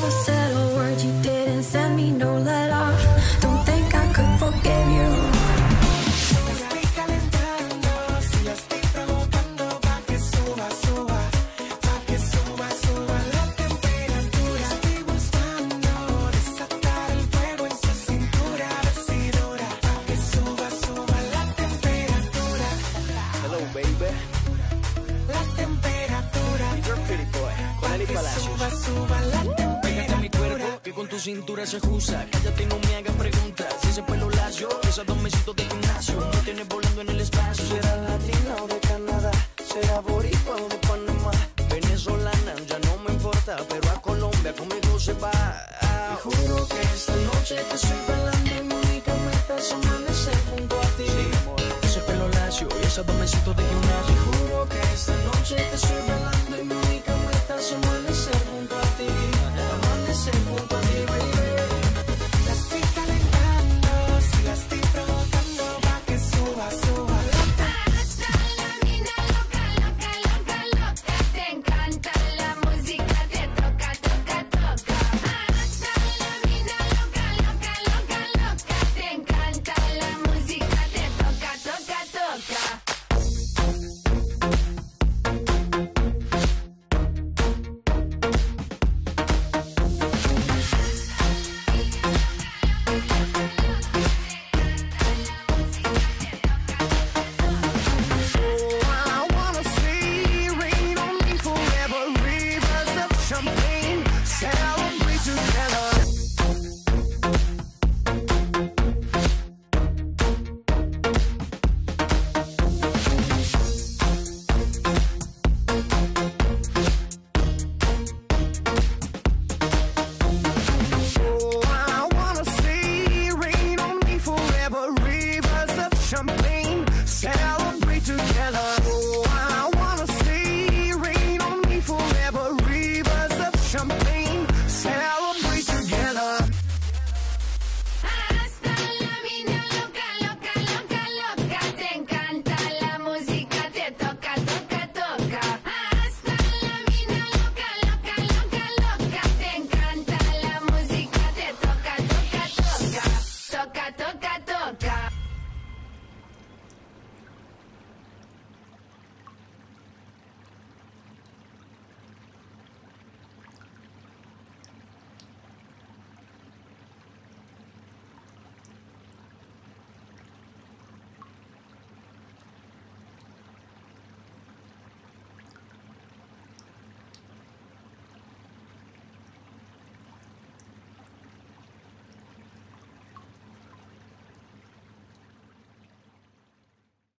never said a word, you didn't send me no letter. Don't think I could forgive you. Estoy calentando, si la estoy provocando pa' que suba, suba, pa' que suba, suba la temperatura. Estoy buscando desatar el fuego en su cintura, a ver si dura, pa' que suba, suba la temperatura. Hello, baby. La temperatura. You're pretty boy. Con Eli Palacios. Suba, suba la temperatura. Pégate a mi cuerpo, que con tu cintura se ajusta. Cállate y no me hagas preguntas. Si ese pelo lacio, esos dos mesitos de gimnasio, me tienes volando en el espacio. Será latina o de Canadá, será boricua o de Panamá, venezolana, ya no me importa, pero a Colombia conmigo se va. Y juro que esta noche te estoy bailando y mi única meta es amanecer junto a ti. Sí, amor. Ese pelo lacio y esos dos mesitos de gimnasio. Y juro que esta noche te estoy bailando y mi única meta es amanecer junto a ti. Amanecer junto a ti, baby. La estoy calentando, si la estoy provocando pa' que suba, suba la Hasta la mina loca, loca, loca, loca. Te encanta la música, te toca, toca, toca. Hasta la mina loca, loca, loca, loca. Te encanta la música, te toca, toca, toca. I wanna see rain on me forever, rivers of champagne, celebrate together. Oh, I wanna see rain on me forever, rivers of champagne, celebrate